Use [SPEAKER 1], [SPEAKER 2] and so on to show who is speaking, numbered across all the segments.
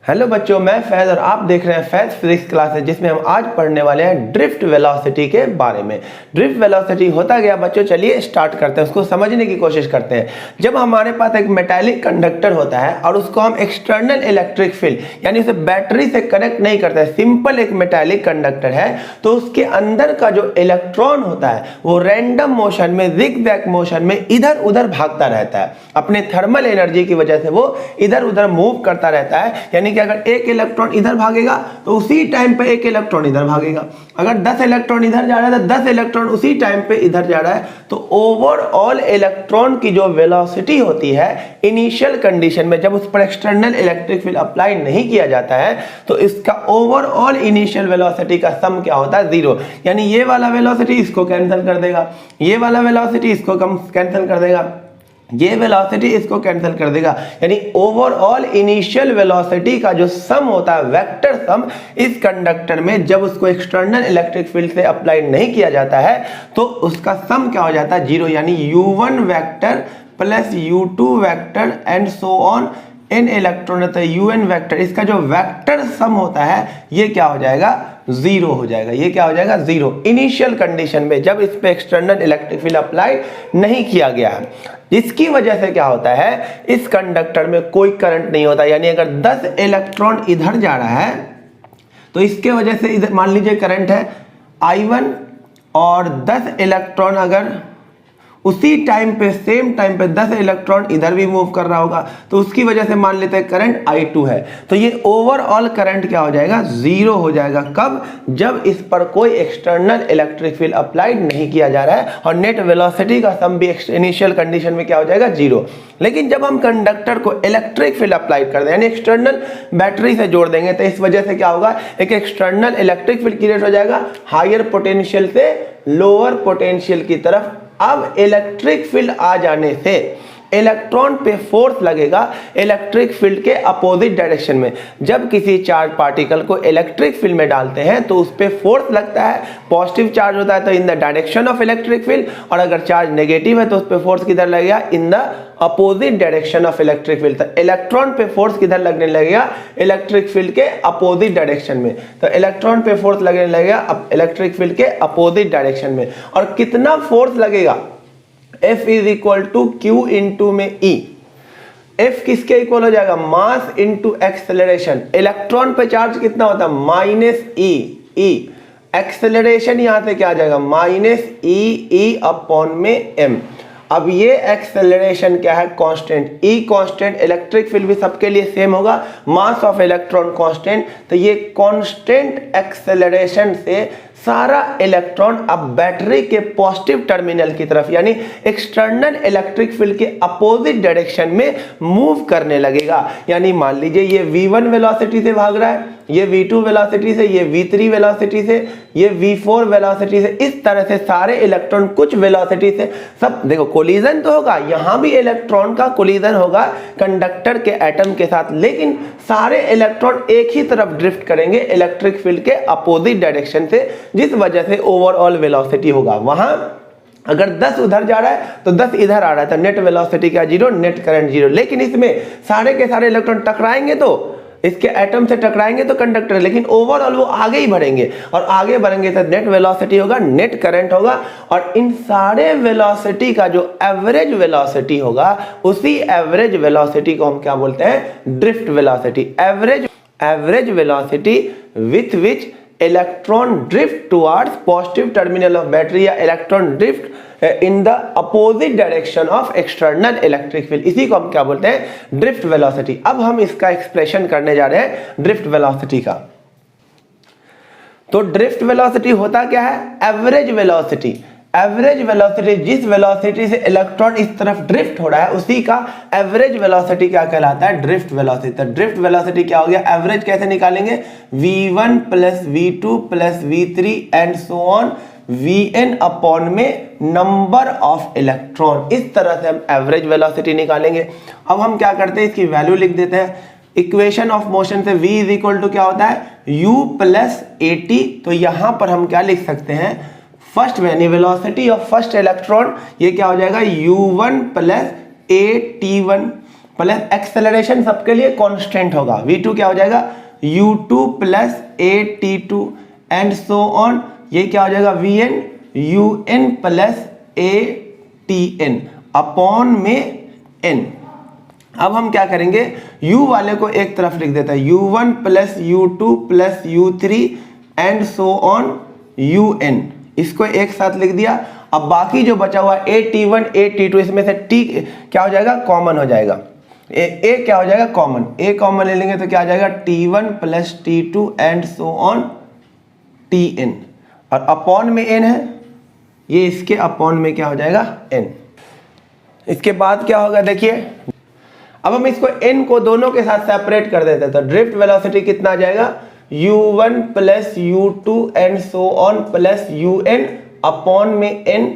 [SPEAKER 1] Hello बच्चों, मैं फैज और आप देख रहे हैं फैज फिजिक्स क्लासेस, जिसमें हम आज पढ़ने वाले हैं ड्रिफ्ट वेलोसिटी के बारे में। ड्रिफ्ट वेलोसिटी होता गया बच्चों, चलिए स्टार्ट करते हैं, उसको समझने की कोशिश करते हैं। जब हमारे पास एक मेटालिक कंडक्टर होता है और उसको हम एक्सटर्नल इलेक्ट्रिक फील्ड यानी उसे बैटरी से कनेक्ट नहीं करते हैं, सिंपल एक मेटालिक कंडक्टर है, तो उसके अंदर का जो इलेक्ट्रॉन होता है वो रैंडम मोशन में, जिगजैग मोशन में इधर उधर भागता रहता है। अपने थर्मल एनर्जी की वजह से वो इधर उधर मूव करता रहता है। यानी कि अगर एक इलेक्ट्रॉन इधर भागेगा तो उसी टाइम पे एक इलेक्ट्रॉन इधर भागेगा। अगर 10 इलेक्ट्रॉन इधर जा रहा है तो 10 इलेक्ट्रॉन उसी टाइम पे इधर जा रहा है। तो ओवरऑल इलेक्ट्रॉन की जो वेलोसिटी होती है इनिशियल कंडीशन में, जब उस पर एक्सटर्नल इलेक्ट्रिक फील्ड अप्लाई नहीं किया जाता है, तो इसका ओवरऑल इनिशियल वेलोसिटी का सम क्या होता है? 0। यानी ये वाला वेलोसिटी इसको कैंसिल कर देगा, ये वाला वेलोसिटी इसको कैंसिल कर देगा, ये वेलोसिटी इसको कैंसिल कर देगा। यानी ओवरऑल इनिशियल वेलोसिटी का जो सम होता है, वेक्टर सम, इस कंडक्टर में जब उसको एक्सटर्नल इलेक्ट्रिक फील्ड से अप्लाई नहीं किया जाता है तो उसका सम क्या हो जाता है? 0। यानी u1 vector plus u2 vector and so on n electron रहता है un वेक्टर, इसका जो वेक्टर सम होता है ये क्या हो जाएगा? 0 हो जाएगा। ये क्या हो जाएगा? 0 इनिशियल कंडीशन में, जब इस पे एक्सटर्नल इलेक्ट्रिक फील्ड अप्लाई नहीं किया गया है। इसकी वजह से क्या होता है, इस कंडक्टर में कोई करंट नहीं होता। यानी अगर 10 इलेक्ट्रॉन इधर जा रहा है तो इसके वजह से इधर मान लीजिए करंट है I1, और 10 इलेक्ट्रॉन अगर उसी टाइम पे, सेम टाइम पे 10 इलेक्ट्रॉन इधर भी मूव कर रहा होगा तो उसकी वजह से मान लेते हैं करंट I2 है। तो ये ओवरऑल करंट क्या हो जाएगा? 0 हो जाएगा। कब? जब इस पर कोई एक्सटर्नल इलेक्ट्रिक फील्ड अप्लाइड नहीं किया जा रहा है। और नेट वेलोसिटी का सम भी इनिशियल कंडीशन में क्या हो जाएगा? 0। लेकिन जब हम कंडक्टर को इलेक्ट्रिक फील्ड अप्लाई कर दें, यानी एक्सटर्नल बैटरी से जोड़ देंगे, तो इस वजह से क्या होगा? एक एक्सटर्नल इलेक्ट्रिक फील्ड क्रिएट हो जाएगा हायर पोटेंशियल से लोअर पोटेंशियल की तरफ। अब इलेक्ट्रिक फील्ड आ जाने से इलेक्ट्रॉन पे फोर्स लगेगा इलेक्ट्रिक फील्ड के अपोजिट डायरेक्शन में। जब किसी चार्ज पार्टिकल को इलेक्ट्रिक फील्ड में डालते हैं तो उस पे फोर्स लगता है, पॉजिटिव चार्ज होता है तो in the direction of electric field, और अगर चार्ज नेगेटिव है तो उस पे फोर्स किधर लगेगा? In the opposite direction of electric field. तो इलेक्ट्रॉन पे फोर्स किधर लगने लगेगा? इलेक्ट्रिक फील्ड के अपोजिट डायरेक्शन में। तो इलेक्ट्रॉन पे फोर्स लगने लगेगा इलेक्ट्रिक फील्ड के अपोजिट डायरेक्शन में। और कितना फोर्स लगेगा? F is equal to Q into में E। F किसके इक्वल हो जाएगा? Mass into acceleration. इलेक्ट्रॉन पे चार्ज कितना होता है? Minus E। एक्सेलरेशन यहां से क्या आ जाएगा? माइनस E अपॉन में m। अब ये एक्सेलरेशन क्या है? Constant. E constant, electric field भी सबके लिए सेम होगा, मास ऑफ इलेक्ट्रॉन कांस्टेंट। तो ये कांस्टेंट एक्सेलरेशन से सारा इलेक्ट्रॉन अब बैटरी के पॉजिटिव टर्मिनल की तरफ, यानी एक्सटर्नल इलेक्ट्रिक फील्ड के अपोजिट डायरेक्शन में मूव करने लगेगा। यानी मान लीजिए ये v1 वेलोसिटी से भाग रहा है, ये v2 वेलोसिटी से, ये v3 वेलोसिटी से, ये v4 वेलोसिटी से। इस तरह से सारे इलेक्ट्रॉन कुछ वेलोसिटी से, सब देखो कोलिजन तो होगा, यहां भी इलेक्ट्रॉन का कोलिजन होगा कंडक्टर के एटम के साथ, लेकिन सारे इलेक्ट्रॉन एक ही तरफ ड्रिफ्ट करेंगे इलेक्ट्रिक फील्ड के अपोजिट डायरेक्शन से, जिस वजह से ओवरऑल वेलोसिटी होगा। वहां अगर 10 उधर जा रहा है तो 10 इधर आ रहा है, तो नेट वेलोसिटी का 0, नेट करंट 0। लेकिन इसमें सारे के सारे इलेक्ट्रॉन टकराएंगे तो इसके एटम से टकराएंगे तो कंडक्टर, लेकिन ओवरऑल वो आगे ही बढ़ेंगे, और आगे बढ़ेंगे तो नेट वेलोसिटी होगा, नेट करंट होगा। और इन सारे वेलोसिटी का जो एवरेज वेलोसिटी होगा, उसी एवरेज वेलोसिटी को हम क्या बोलते हैं? Drift velocity. Average velocity with which electron drift towards positive terminal of battery, या electron drift in the opposite direction of external electric field, इसी को हम क्या बोलते हैं? Drift velocity. अब हम इसका एक्सप्रेशन करने जा रहे हैं ड्रिफ्ट वेलोसिटी का। तो ड्रिफ्ट वेलोसिटी होता क्या है? Average velocity. एवरेज वेलोसिटी, जिस वेलोसिटी से इलेक्ट्रॉन इस तरफ ड्रिफ्ट हो रहा है उसी का एवरेज वेलोसिटी क्या कहलाता है? Drift velocity. तो ड्रिफ्ट वेलोसिटी क्या हो गया? एवरेज कैसे निकालेंगे? v1 plus v2 plus v3 and so on vn upon में नंबर ऑफ इलेक्ट्रॉन। इस तरह से हम एवरेज वेलोसिटी निकालेंगे। अब हम क्या करते हैं? इसकी वैल्यू लिख देते हैं। इक्वेशन ऑफ मोशन से v इज इक्वल टू क्या होता है? u plus at। तो यहां पर हम क्या लिख सकते हैं? फर्स्ट यानी वेलोसिटी ऑफ फर्स्ट इलेक्ट्रॉन, ये क्या हो जाएगा? u1 plus at1 plus acceleration सबके लिए कांस्टेंट होगा, v2 क्या हो जाएगा u2 plus at2 and so on, ये क्या हो जाएगा vn un plus atn upon में n। अब हम क्या करेंगे, u वाले को एक तरफ लिख देते हैं, u1 plus u2 plus u3 and so on un, इसको एक साथ लिख दिया। अब बाकी जो बचा हुआ at1 at2, इसमें से t क्या हो जाएगा कॉमन हो जाएगा, a क्या हो जाएगा कॉमन, a कॉमन ले लेंगे तो क्या आ जाएगा t1 plus t2 and so on tn, और अपॉन में n है, ये इसके अपॉन में क्या हो जाएगा n। इसके बाद क्या होगा देखिए, अब हम इसको n को दोनों के साथ सेपरेट कर देते हैं, तो ड्रिफ्ट वेलोसिटी कितना आ जाएगा u1 plus u2 and so on plus un upon में n।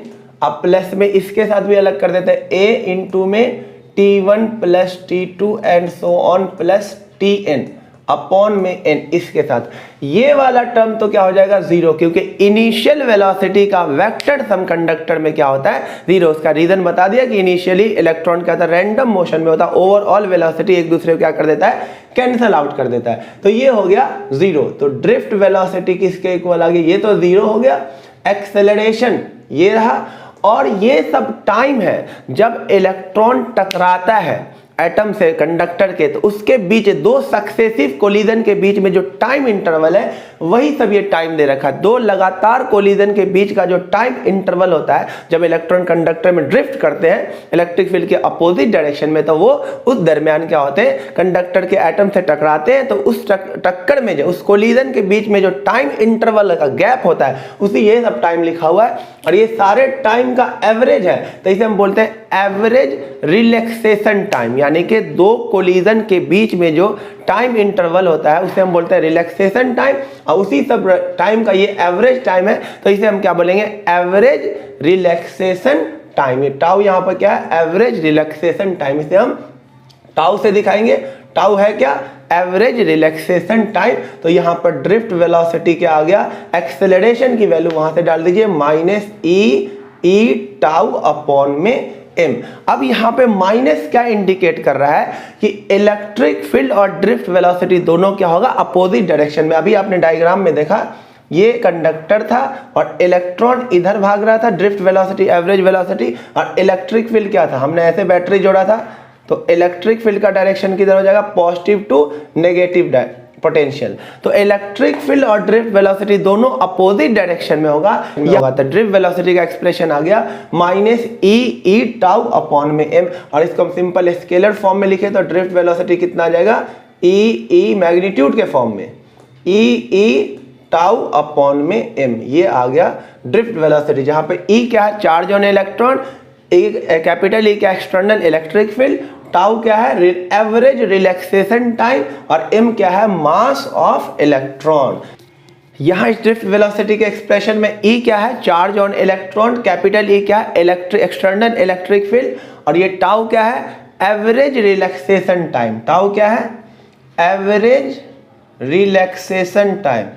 [SPEAKER 1] अब प्लस में इसके साथ भी अलग कर देते हैं, a इंटू में t1 plus t2 and so on plus tn upon में n इसके साथ। ये वाला टर्म तो क्या हो जाएगा जीरो, क्योंकि इनिशियल वेलोसिटी का वेक्टर सम कंडक्टर में क्या होता है जीरो। उसका रीजन बता दिया कि इनिशियली इलेक्ट्रॉन क्या होता है रैंडम मोशन में होता है, ओवरऑल वेलोसिटी एक दूसरे को क्या कर देता है कैंसल आउट कर देता है, तो ये हो गया जीरो। तो ड्रिफ्ट वेलोसिटी किसके इक्वल आ गई, ये तो जीरो हो गया। एक्सेलरेशन ये रहा, और ये सब टाइम है जब इलेक्ट्रॉन टकराता है एटम से कंडक्टर के, तो उसके बीच दो सक्सेसिव कोलिजन के बीच में जो टाइम इंटरवल है वही सब ये टाइम दे रखा है। दो लगातार कोलिजन के बीच का जो टाइम इंटरवल होता है जब इलेक्ट्रॉन कंडक्टर में ड्रिफ्ट करते हैं इलेक्ट्रिक फील्ड के अपोजिट डायरेक्शन में, तो वो उस दरमियान क्या होते हैं कंडक्टर के एटम से टकराते हैं, तो उस टक्कर में जो उस कोलिजन के बीच में जो टाइम इंटरवल का गैप होता है उसी ये सब टाइम लिखा हुआ है, और ये सारे टाइम का एवरेज है, तो इसे हम बोलते हैं एवरेज रिलैक्सेशन टाइम, यानी कि दो कोलिजन के बीच में जो टाइम इंटरवल होता है उसे हम बोलते हैं रिलैक्सेशन टाइम, और उसी सब टाइम का ये एवरेज टाइम है, तो इसे हम क्या बोलेंगे एवरेज रिलैक्सेशन टाइम। ये टाउ यहाँ पर क्या है एवरेज रिलैक्सेशन टाइम, इसे हम टाउ से दिखाएंगे। टाउ है क्या एवरेज रिलैक्सेशन टाइम। तो यहाँ पर ड्रिफ्ट वेलोसिटी क्या आ गया, एक्सेलरेशन की वैल्यू वहां से डाल दीजिए माइनस ई टाउ अपॉन में m। अब यहाँ पे माइनस क्या इंडिकेट कर रहा है कि इलेक्ट्रिक फील्ड और ड्रिफ्ट वेलोसिटी दोनों क्या होगा अपोजिट डायरेक्शन में। अभी आपने डायग्राम में देखा ये कंडक्टर था और इलेक्ट्रॉन इधर भाग रहा था, ड्रिफ्ट वेलोसिटी एवरेज वेलोसिटी, और इलेक्ट्रिक फील्ड क्या था हमने ऐसे बैटरी जोड़ा था, तो इलेक्ट्रिक फील्ड का डायरेक्शन किधर हो जाएगा पॉजिटिव टू नेगेटिव पोटेंशियल। तो इलेक्ट्रिक फील्ड और ड्रिफ्ट वेलोसिटी दोनों अपोजिट डायरेक्शन में होगा। तो ड्रिफ्ट वेलोसिटी का एक्सप्रेशन आ गया माइनस ई टाउ अपॉन में m, और इसको हम सिंपल स्केलर फॉर्म में लिखे तो ड्रिफ्ट वेलोसिटी कितना आ जाएगा ई मैग्नीट्यूड के फॉर्म में ई टाउ अपॉन में m। ये आ गया ड्रिफ्ट वेलोसिटी, जहां पे e क्या है charge on electron, capital E क्या एक्सटर्नल इलेक्ट्रिक फील्ड, टाउ क्या है एवरेज रिलैक्सेशन टाइम, और m क्या है मास ऑफ इलेक्ट्रॉन। यहाँ इस ड्रिफ्ट वेलोसिटी के एक्सप्रेशन में E क्या है charge on electron, capital E क्या है एक्सटर्नल इलेक्ट्रिक फील्ड, और ये टाउ क्या है एवरेज रिलैक्सेशन टाइम। टाउ क्या है average relaxation time,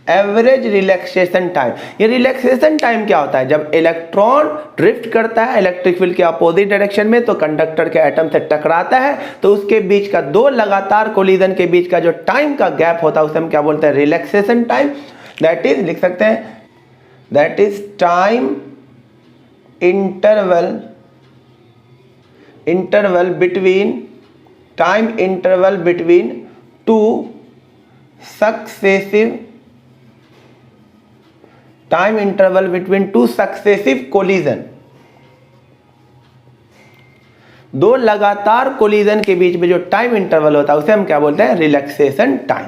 [SPEAKER 1] average relaxation time. ये रिलैक्सेशन टाइम क्या होता है जब इलेक्ट्रॉन ड्रिफ्ट करता है इलेक्ट्रिक फील्ड के अपोजिट डायरेक्शन में, तो कंडक्टर के एटम से टकराता है, तो उसके बीच का दो लगातार कोलिजन के बीच का जो टाइम का गैप होता है उसे हम क्या बोलते हैं रिलैक्सेशन टाइम। दैट इज लिख सकते हैं that is time interval between two successive time interval between two successive collision. दो लगातार कोलिजन के बीच में जो टाइम इंटरवल होता है उसे हम क्या बोलते हैं रिलैक्सेशन टाइम।